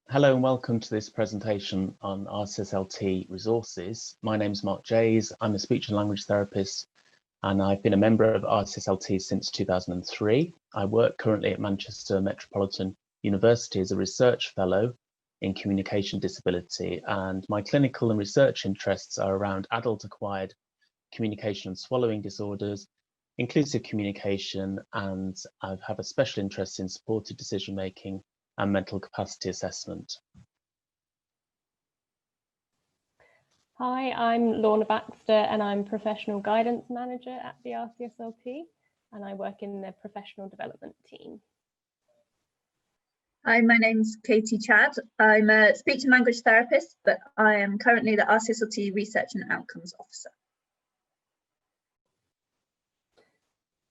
Hello and welcome to this presentation on RCSLT resources. My name is Mark Jays. I'm a speech and language therapist and I've been a member of RCSLT since 2003. I work currently at Manchester Metropolitan University as a research fellow in communication disability, and my clinical and research interests are around adult-acquired communication and swallowing disorders, inclusive communication, and I have a special interest in supported decision-making and mental capacity assessment. Hi, I'm Lorna Baxter and I'm Professional Guidance Manager at the RCSLT and I work in the Professional Development team. Hi, my name's Katie Chad. I'm a speech and language therapist, but I am currently the RCSLT Research and Outcomes Officer.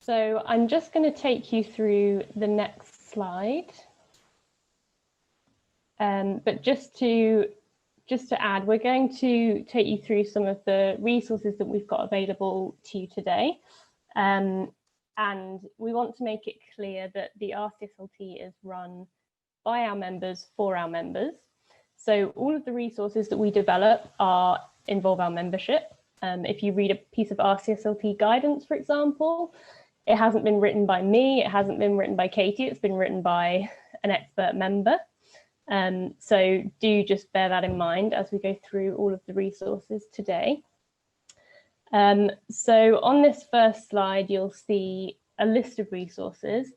So I'm just going to take you through the next slide. But just to add, we're going to take you through some of the resources that we've got available to you today. And we want to make it clear that the RCSLT is run by our members for our members. So all of the resources that we develop involve our membership. If you read a piece of RCSLT guidance, for example, it hasn't been written by me, it hasn't been written by Katie, it's been written by an expert member. So do just bear that in mind as we go through all of the resources today. So on this first slide, you'll see a list of resources.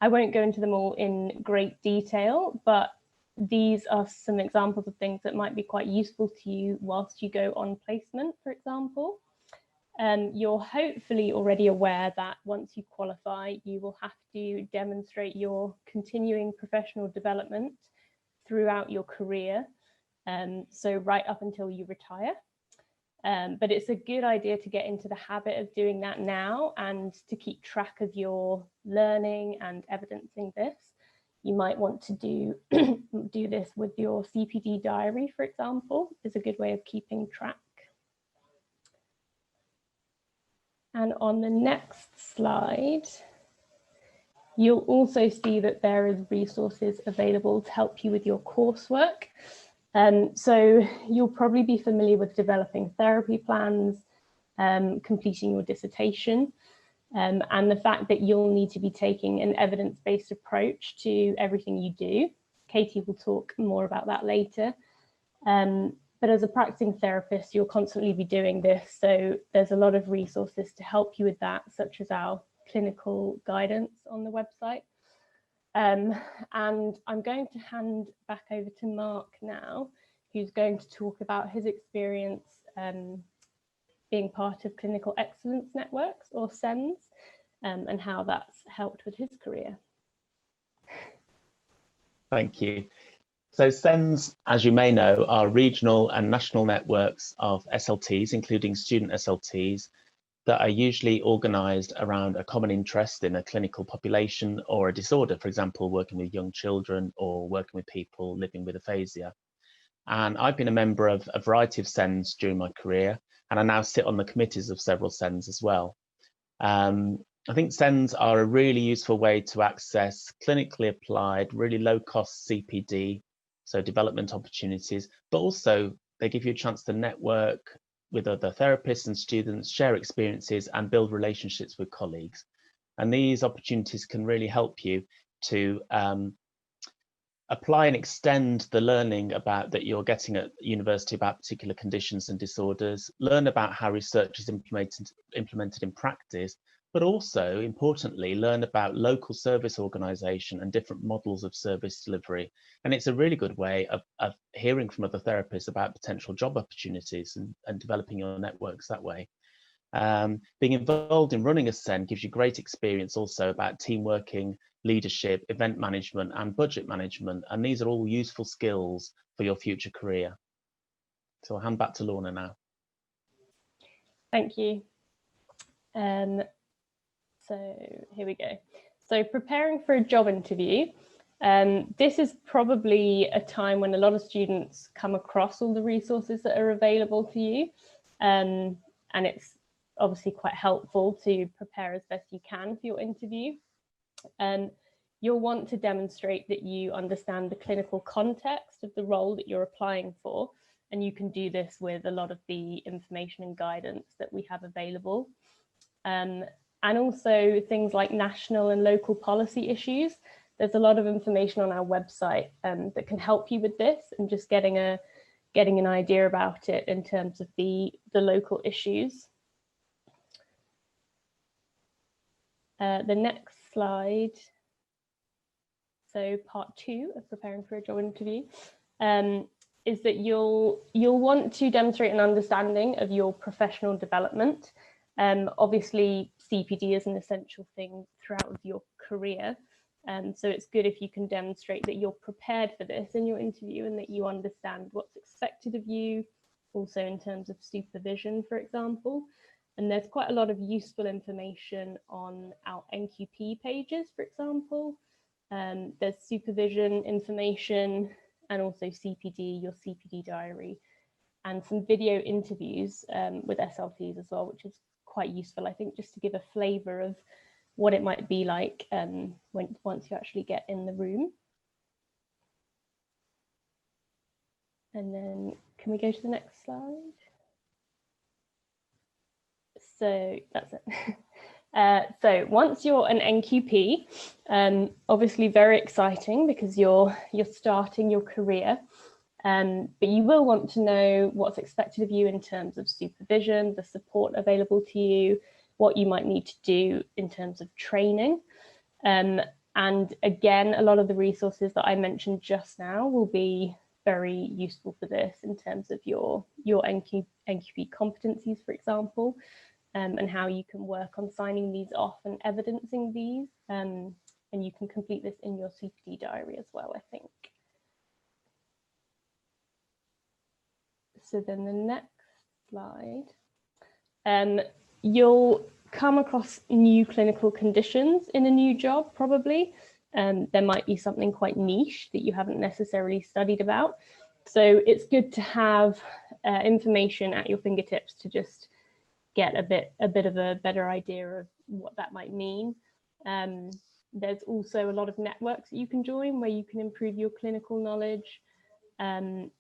I won't go into them all in great detail, but these are some examples of things that might be quite useful to you whilst you go on placement, for example. You're hopefully already aware that once you qualify, you will have to demonstrate your continuing professional development throughout your career, so right up until you retire. But it's a good idea to get into the habit of doing that now and to keep track of your learning and evidencing this. You might want to do this with your CPD diary, for example, is a good way of keeping track. And on the next slide, you'll also see that there is resources available to help you with your coursework. So you'll probably be familiar with developing therapy plans, completing your dissertation, and the fact that you'll need to be taking an evidence-based approach to everything you do. Katie will talk more about that later. But as a practicing therapist, you'll constantly be doing this. So there's a lot of resources to help you with that, such as our clinical guidance on the website. And I'm going to hand back over to Mark now, who's going to talk about his experience being part of Clinical Excellence Networks, or CENS, and how that's helped with his career. Thank you. So CENS, as you may know, are regional and national networks of SLTs, including student SLTs, that are usually organised around a common interest in a clinical population or a disorder, for example, working with young children or working with people living with aphasia. And I've been a member of a variety of CENS during my career, and I now sit on the committees of several CENS as well. I think CENS are a really useful way to access clinically applied, really low-cost CPD, so development opportunities, but also they give you a chance to network with other therapists and students, share experiences and build relationships with colleagues. And these opportunities can really help you to apply and extend the learning that you're getting at university about particular conditions and disorders, learn about how research is implemented in practice, but also, importantly, learn about local service organisation and different models of service delivery. And it's a really good way of hearing from other therapists about potential job opportunities and developing your networks that way. Being involved in running a CEN gives you great experience also about team working, leadership, event management and budget management. And these are all useful skills for your future career. So I'll hand back to Lorna now. Thank you. So here we go. So preparing for a job interview. This is probably a time when a lot of students come across all the resources that are available to you. And it's obviously quite helpful to prepare as best you can for your interview. you'll want to demonstrate that you understand the clinical context of the role that you're applying for, and you can do this with a lot of the information and guidance that we have available. And also things like national and local policy issues. There's a lot of information on our website that can help you with this, and just getting an idea about it in terms of the local issues. The next slide. So part 2 of preparing for a job interview is that you'll want to demonstrate an understanding of your professional development. Obviously, CPD is an essential thing throughout your career. So it's good if you can demonstrate that you're prepared for this in your interview and that you understand what's expected of you, also in terms of supervision, for example. And there's quite a lot of useful information on our NQP pages, for example. There's supervision information and also CPD, your CPD diary, and some video interviews with SLTs as well, which is quite useful, I think, just to give a flavour of what it might be like once you actually get in the room. And then can we go to the next slide? So that's it. So once you're an NQP, obviously very exciting because you're starting your career, but you will want to know what's expected of you in terms of supervision, the support available to you, what you might need to do in terms of training. And again, a lot of the resources that I mentioned just now will be very useful for this in terms of your NQP competencies, for example, and how you can work on signing these off and evidencing these. And you can complete this in your CPD diary as well, I think. So then the next slide. You'll come across new clinical conditions in a new job, probably. There might be something quite niche that you haven't necessarily studied about. So it's good to have information at your fingertips to just get a bit of a better idea of what that might mean. There's also a lot of networks that you can join where you can improve your clinical knowledge, and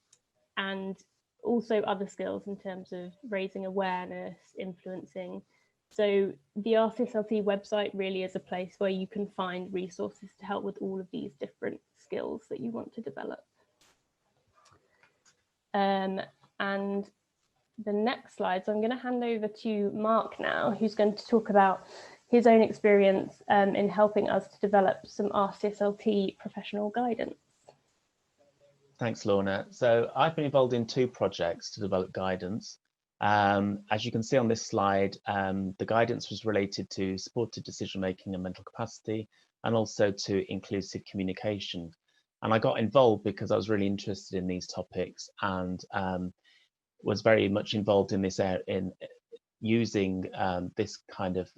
also other skills in terms of raising awareness, influencing. So the RCSLT website really is a place where you can find resources to help with all of these different skills that you want to develop. And the next slide, so I'm going to hand over to Mark now, who's going to talk about his own experience in helping us to develop some RCSLT professional guidance. Thanks, Lorna. So I've been involved in 2 projects to develop guidance. As you can see on this slide, the guidance was related to supported decision-making and mental capacity, and also to inclusive communication. And I got involved because I was really interested in these topics, and was very much involved in this in using this kind of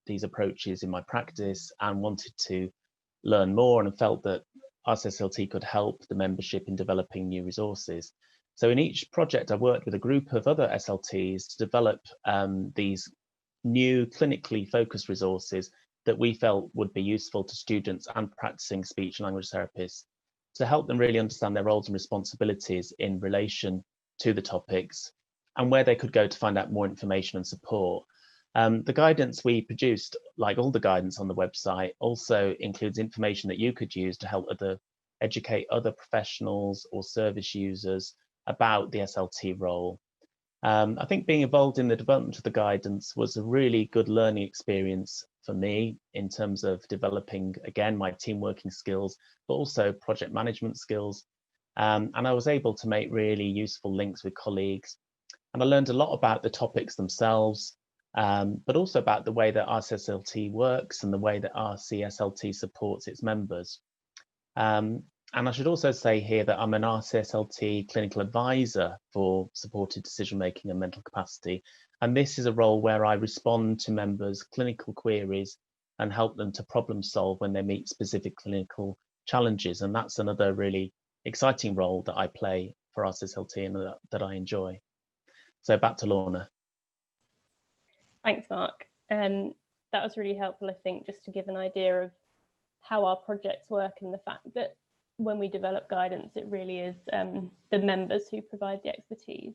these approaches in my practice, and wanted to learn more, and felt that RCSLT could help the membership in developing new resources. So in each project, I worked with a group of other SLTs to develop these new clinically focused resources that we felt would be useful to students and practicing speech and language therapists, to help them really understand their roles and responsibilities in relation to the topics, and where they could go to find out more information and support. The guidance we produced, like all the guidance on the website, also includes information that you could use to help educate other professionals or service users about the SLT role. I think being involved in the development of the guidance was a really good learning experience for me in terms of developing, again, my team working skills, but also project management skills. And I was able to make really useful links with colleagues. And I learned a lot about the topics themselves, but also about the way that RCSLT works and the way that RCSLT supports its members. And I should also say here that I'm an RCSLT clinical advisor for supported decision-making and mental capacity. And this is a role where I respond to members' clinical queries and help them to problem solve when they meet specific clinical challenges. And that's another really exciting role that I play for RCSLT and that I enjoy. So back to Lorna. Thanks, Mark. That was really helpful, I think, just to give an idea of how our projects work, and the fact that when we develop guidance, it really is the members who provide the expertise.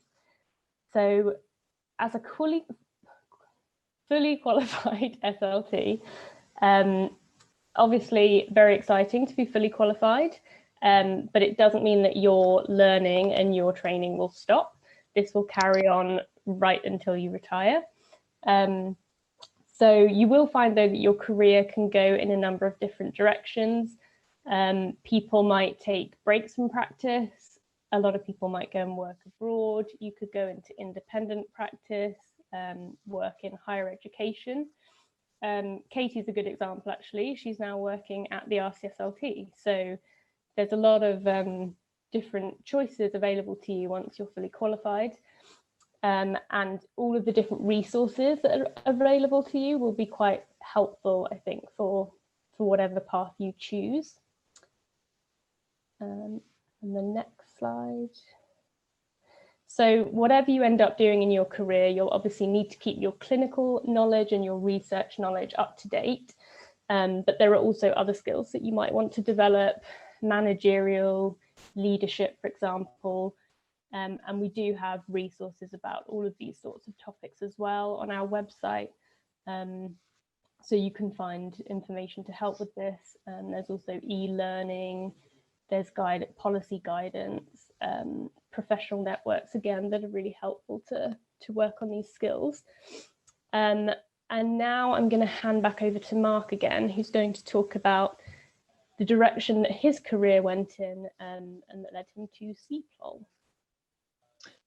So as a fully qualified SLT, obviously very exciting to be fully qualified, but it doesn't mean that your learning and your training will stop. This will carry on right until you retire. So you will find, though, that your career can go in a number of different directions. People might take breaks from practice. A lot of people might go and work abroad. You could go into independent practice, work in higher education. Katie's a good example, actually. She's now working at the RCSLT. So there's a lot of different choices available to you once you're fully qualified. And all of the different resources that are available to you will be quite helpful, I think, for whatever path you choose. And the next slide. So whatever you end up doing in your career, you'll obviously need to keep your clinical knowledge and your research knowledge up to date. But there are also other skills that you might want to develop, managerial, leadership, for example. And we do have resources about all of these sorts of topics as well on our website. So you can find information to help with this. There's also e-learning, there's policy guidance, professional networks, again, that are really helpful to work on these skills. And now I'm going to hand back over to Mark again, who's going to talk about the direction that his career went in and that led him to CPLOL.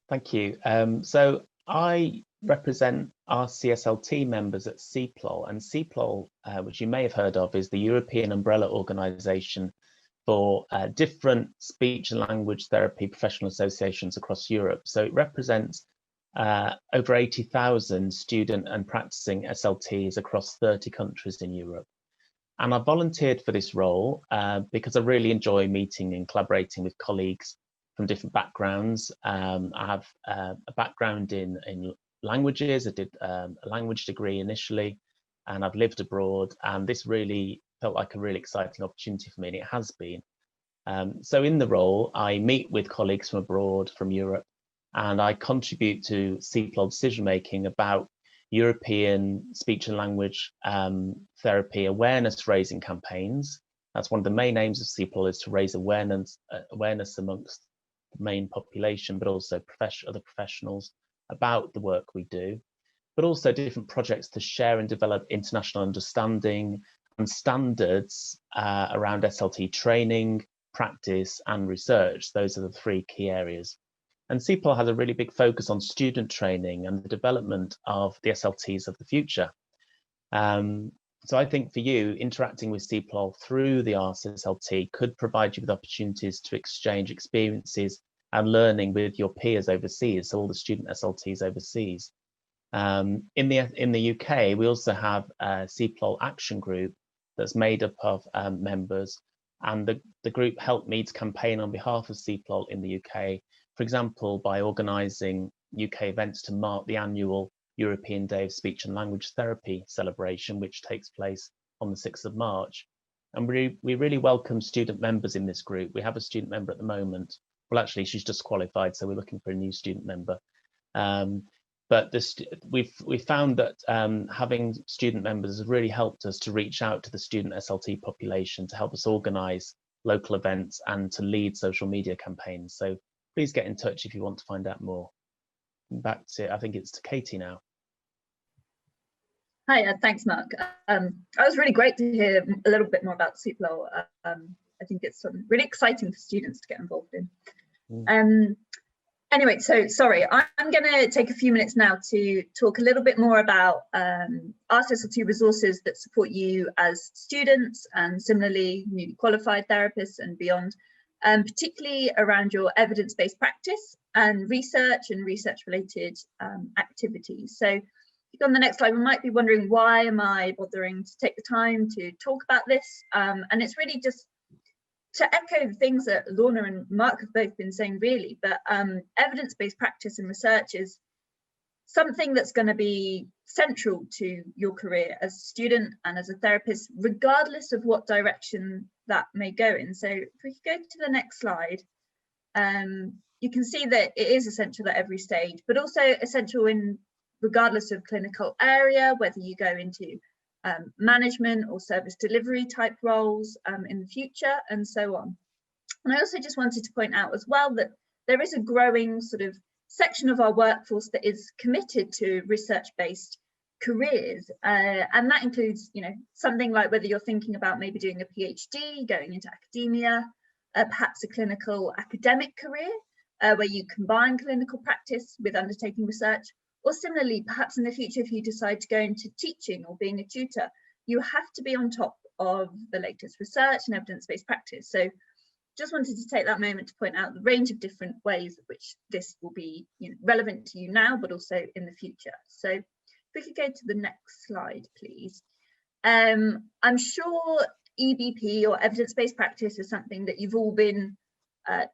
Thank you. So I represent RCSLT members at CPLOL, and CPLOL, which you may have heard of, is the European umbrella organisation for different speech and language therapy professional associations across Europe. So it represents over 80,000 student and practicing SLTs across 30 countries in Europe. And I volunteered for this role because I really enjoy meeting and collaborating with colleagues from different backgrounds. I have a background in languages. I did a language degree initially, and I've lived abroad, and this really felt like a really exciting opportunity for me, and it has been. So in the role, I meet with colleagues from abroad, from Europe, and I contribute to CPLOL decision-making about European speech and language therapy awareness raising campaigns. That's one of the main aims of CPLOL, is to raise awareness amongst the main population, but also other professionals about the work we do, but also different projects to share and develop international understanding and standards around SLT training, practice and research. Those are the three key areas. And CPLOL has a really big focus on student training and the development of the SLTs of the future. So I think for you, interacting with CPLOL through the RCSLT could provide you with opportunities to exchange experiences and learning with your peers overseas, so all the student SLTs overseas. In the UK, we also have a CPLOL action group that's made up of members, and the group helped me to campaign on behalf of CPLOL in the UK, for example, by organising UK events to mark the annual European Day of Speech and Language Therapy celebration, which takes place on the 6th of March. And we really welcome student members in this group. We have a student member at the moment. Well, actually, she's just qualified, so we're looking for a new student member. But we've found that having student members has really helped us to reach out to the student SLT population to help us organise local events and to lead social media campaigns. So please get in touch if you want to find out more. Back to, I think it's to Katie now. Hi, thanks, Mark. That was really great to hear a little bit more about CPLOL. I think it's really exciting for students to get involved in. Anyway, so sorry, I'm going to take a few minutes now to talk a little bit more about RCSLT resources that support you as students and similarly newly qualified therapists and beyond, particularly around your evidence-based practice and research-related activities. So on the next slide, we might be wondering, why am I bothering to take the time to talk about this? And it's really just to echo the things that Lorna and Mark have both been saying, really, but evidence-based practice and research is something that's going to be central to your career as a student and as a therapist, regardless of what direction that may go in. So if we could go to the next slide, you can see that it is essential at every stage, but also essential in regardless of clinical area, whether you go into management or service delivery type roles in the future, and so on. And I also just wanted to point out as well that there is a growing sort of section of our workforce that is committed to research-based careers, and that includes, you know, something like whether you're thinking about maybe doing a PhD, going into academia, perhaps a clinical academic career where you combine clinical practice with undertaking research, or similarly, perhaps in the future, if you decide to go into teaching or being a tutor, you have to be on top of the latest research and evidence-based practice. So just wanted to take that moment to point out the range of different ways in which this will be, you know, relevant to you now, but also in the future. So if we could go to the next slide, please. I'm sure EBP or evidence-based practice is something that you've all been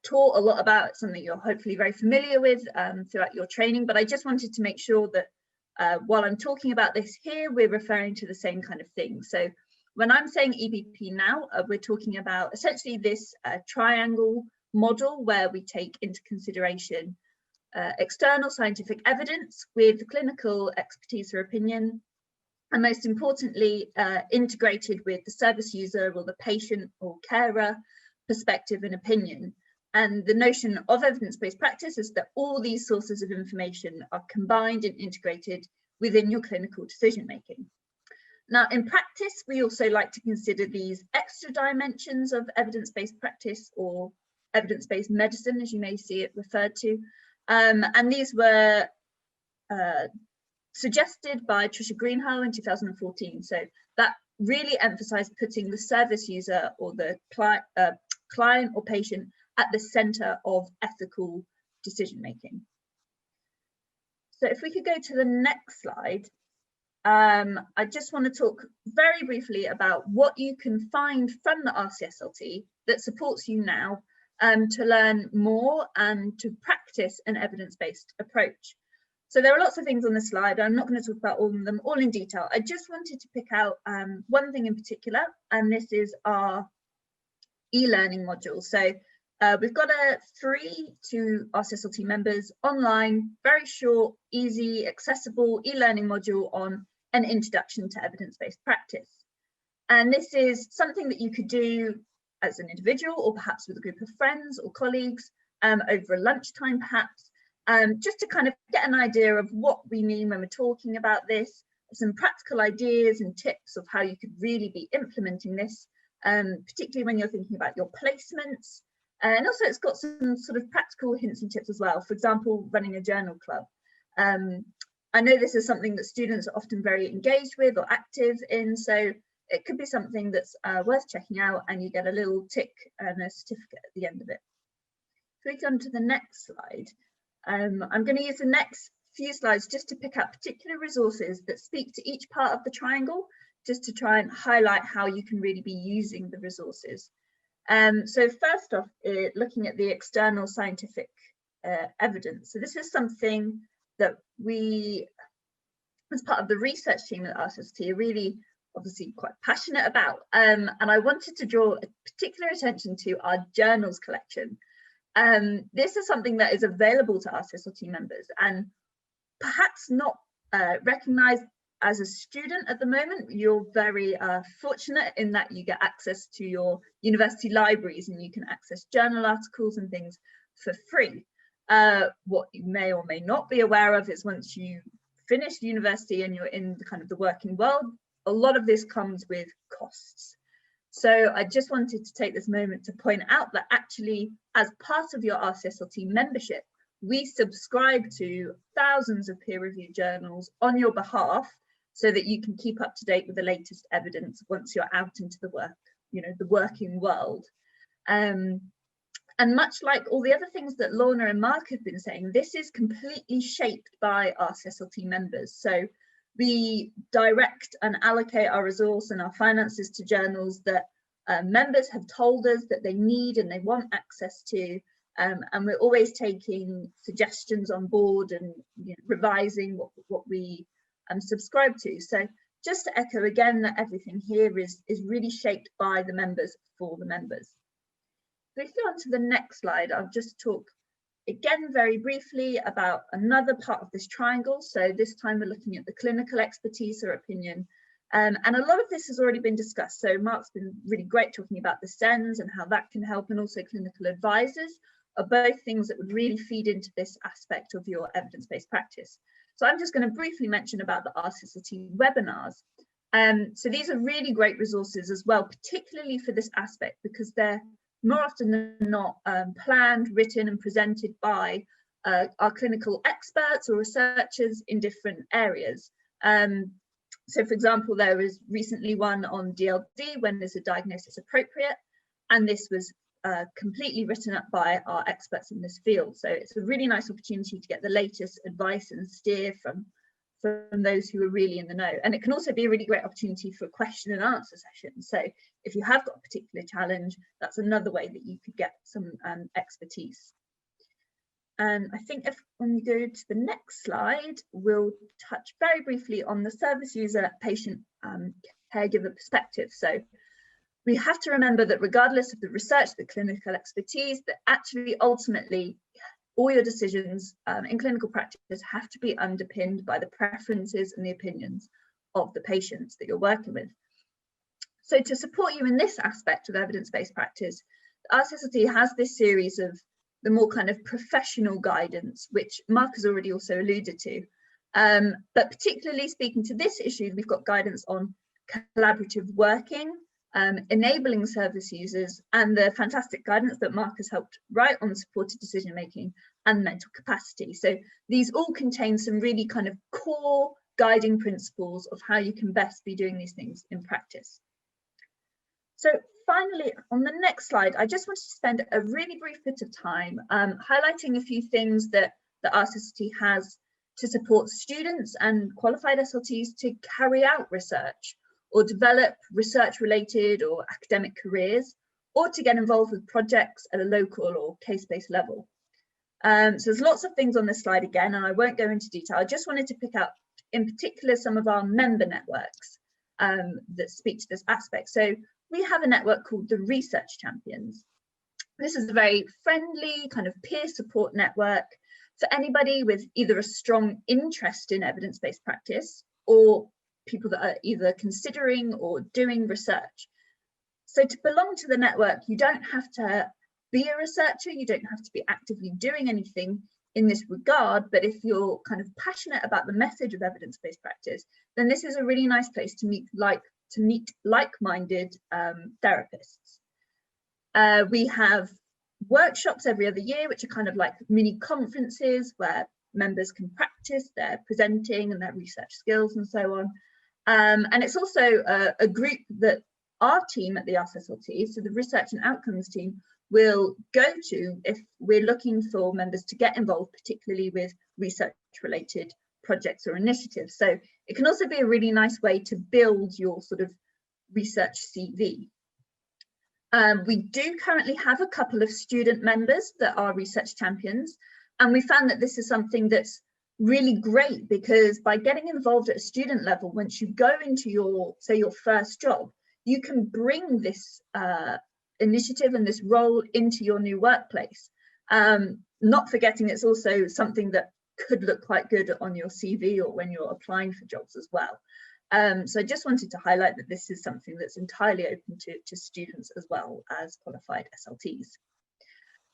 taught a lot about. It's something you're hopefully very familiar with throughout your training, but I just wanted to make sure that while I'm talking about this here, we're referring to the same kind of thing. So when I'm saying EBP now, we're talking about essentially this triangle model where we take into consideration external scientific evidence with clinical expertise or opinion, and most importantly, integrated with the service user or the patient or carer perspective and opinion. And the notion of evidence-based practice is that all these sources of information are combined and integrated within your clinical decision-making. Now, in practice, we also like to consider these extra dimensions of evidence-based practice, or evidence-based medicine, as you may see it referred to. And these were suggested by Tricia Greenhalgh in 2014. So that really emphasized putting the service user or the client or patient at the center of ethical decision-making. So if we could go to the next slide, I just want to talk very briefly about what you can find from the RCSLT that supports you now to learn more and to practice an evidence-based approach. So there are lots of things on this slide. I'm not going to talk about all of them all in detail. I just wanted to pick out one thing in particular, and this is our e-learning module. So we've got a free to RCSLT members online, very short, easy, accessible e-learning module on an introduction to evidence-based practice. And this is something that you could do as an individual or perhaps with a group of friends or colleagues over a lunchtime perhaps, just to kind of get an idea of what we mean when we're talking about this, some practical ideas and tips of how you could really be implementing this, particularly when you're thinking about your placements. And also it's got some sort of practical hints and tips as well. For example, running a journal club. I know this is something that students are often very engaged with or active in, so it could be something that's worth checking out, and you get a little tick and a certificate at the end of it. If we come to the next slide, I'm going to use the next few slides just to pick up particular resources that speak to each part of the triangle, just to try and highlight how you can really be using the resources. So first off, looking at the external scientific evidence. So this is something that we, as part of the research team at RCSLT, are really obviously quite passionate about. And I wanted to draw a particular attention to our journals collection. This is something that is available to RCSLT members and perhaps not recognised as a student at the moment. You're very fortunate in that you get access to your university libraries and you can access journal articles and things for free. What you may or may not be aware of is once you finish university and you're in the kind of the working world, a lot of this comes with costs. So I just wanted to take this moment to point out that actually, as part of your RCSLT membership, we subscribe to thousands of peer-reviewed journals on your behalf so that you can keep up to date with the latest evidence once you're out into the the working world. And much like all the other things that Lorna and Mark have been saying, this is completely shaped by RCSLT members. So we direct and allocate our resource and our finances to journals that members have told us that they need and they want access to. and we're always taking suggestions on board and revising what we subscribe to. So just to echo again that everything here is really shaped by the members for the members. So if we go on to the next slide, I'll just talk again very briefly about another part of this triangle. So this time we're looking at the clinical expertise or opinion. And a lot of this has already been discussed. So Mark's been really great talking about the SENS and how that can help, and also clinical advisors are both things that would really feed into this aspect of your evidence-based practice. So I'm just going to briefly mention about the RCSLT webinars. So these are really great resources as well, particularly for this aspect, because they're more often than not planned, written and presented by our clinical experts or researchers in different areas. So for example, there was recently one on DLD, when is a diagnosis appropriate? And this was completely written up by our experts in this field. So it's a really nice opportunity to get the latest advice and steer from those who are really in the know. And it can also be a really great opportunity for a question and answer session. So if you have got a particular challenge, that's another way that you could get some expertise. And I think when we go to the next slide, we'll touch very briefly on the service user, patient, caregiver perspective. So we have to remember that regardless of the research, the clinical expertise, that actually ultimately all your decisions in clinical practice have to be underpinned by the preferences and the opinions of the patients that you're working with. So to support you in this aspect of evidence-based practice, the RCSLT has this series of the more kind of professional guidance, which Mark has already also alluded to. But particularly speaking to this issue, we've got guidance on collaborative working, enabling service users, and the fantastic guidance that Mark has helped write on supported decision making and mental capacity. So these all contain some really kind of core guiding principles of how you can best be doing these things in practice. So finally, on the next slide, I just want to spend a really brief bit of time highlighting a few things that the RCSLT has to support students and qualified SLTs to carry out research or develop research-related or academic careers, or to get involved with projects at a local or case-based level. So there's lots of things on this slide again, and I won't go into detail. I just wanted to pick out in particular some of our member networks that speak to this aspect. So we have a network called the Research Champions. This is a very friendly kind of peer support network for anybody with either a strong interest in evidence-based practice or people that are either considering or doing research. So to belong to the network, you don't have to be a researcher, you don't have to be actively doing anything in this regard, but if you're kind of passionate about the message of evidence-based practice, then this is a really nice place to meet like-minded therapists. We have workshops every other year, which are kind of like mini conferences where members can practice their presenting and their research skills and so on. And it's also a group that our team at the RCSLT, so the Research and Outcomes team, will go to if we're looking for members to get involved, particularly with research-related projects or initiatives. So it can also be a really nice way to build your sort of research CV. We do currently have a couple of student members that are research champions, and we found that this is something that's really great, because by getting involved at a student level, once you go into your, say, your first job, you can bring this initiative and this role into your new workplace. Not forgetting it's also something that could look quite good on your CV or when you're applying for jobs as well. So I just wanted to highlight that this is something that's entirely open to students as well as qualified SLTs.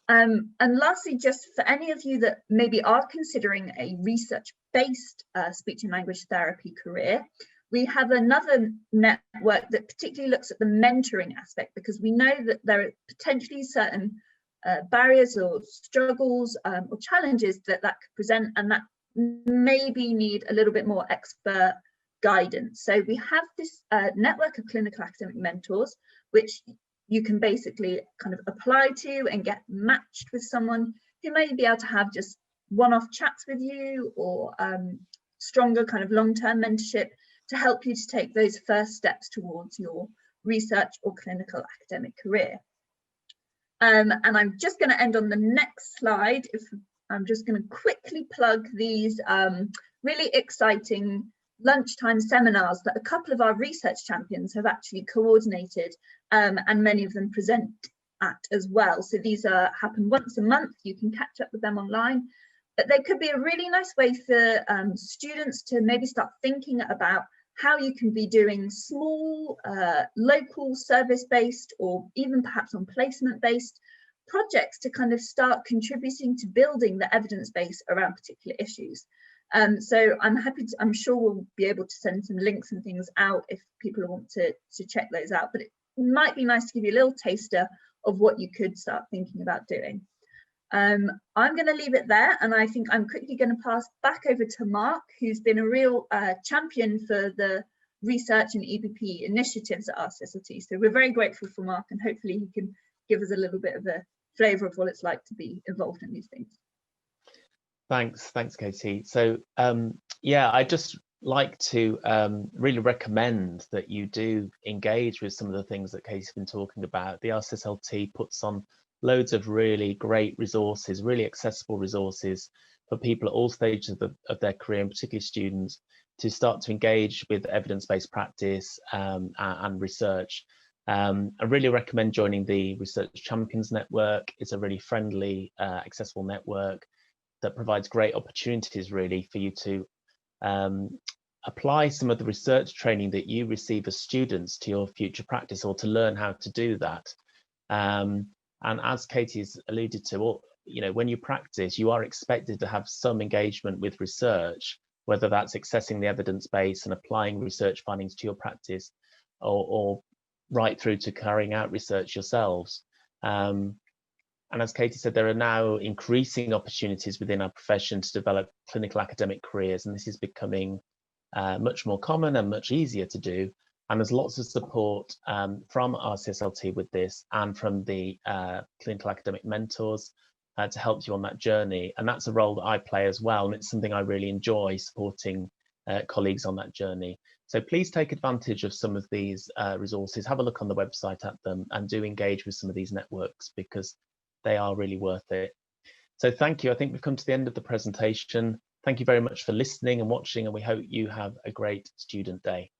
And lastly, just for any of you that maybe are considering a research-based speech and language therapy career, we have another network that particularly looks at the mentoring aspect, because we know that there are potentially certain barriers or struggles or challenges that could present, and that maybe need a little bit more expert guidance. So we have this network of clinical academic mentors, which you can basically kind of apply to and get matched with someone who may be able to have just one-off chats with you, or stronger kind of long-term mentorship to help you to take those first steps towards your research or clinical academic career. And I'm just going to end on the next slide. If I'm just going to quickly plug these really exciting lunchtime seminars that a couple of our research champions have actually coordinated, and many of them present at as well. So these happen once a month. You can catch up with them online, but they could be a really nice way for students to maybe start thinking about how you can be doing small local service-based, or even perhaps on placement-based projects to kind of start contributing to building the evidence base around particular issues. So I'm sure we'll be able to send some links and things out if people want to check those out, but it might be nice to give you a little taster of what you could start thinking about doing. I'm going to leave it there, and I think I'm quickly going to pass back over to Mark, who's been a real champion for the research and EBP initiatives at RCSLT. So we're very grateful for Mark, and hopefully he can give us a little bit of a flavour of what it's like to be involved in these things. Thanks, Katie. So yeah, I just like to really recommend that you do engage with some of the things that Katie's been talking about. The RCSLT puts on loads of really great resources, really accessible resources for people at all stages of their career, and particularly students, to start to engage with evidence-based practice and research. I really recommend joining the Research Champions Network. It's a really friendly, accessible network that provides great opportunities really for you to apply some of the research training that you receive as students to your future practice, or to learn how to do that. And as Katie's alluded to, you know, when you practice, you are expected to have some engagement with research, whether that's accessing the evidence base and applying research findings to your practice, or right through to carrying out research yourselves. And as Katie said, there are now increasing opportunities within our profession to develop clinical academic careers, and this is becoming much more common and much easier to do. And there's lots of support from RCSLT with this, and from the clinical academic mentors to help you on that journey. And that's a role that I play as well, and it's something I really enjoy, supporting colleagues on that journey. So please take advantage of some of these resources, have a look on the website at them, and do engage with some of these networks, because they are really worth it. So thank you. I think we've come to the end of the presentation. Thank you very much for listening and watching, and we hope you have a great student day.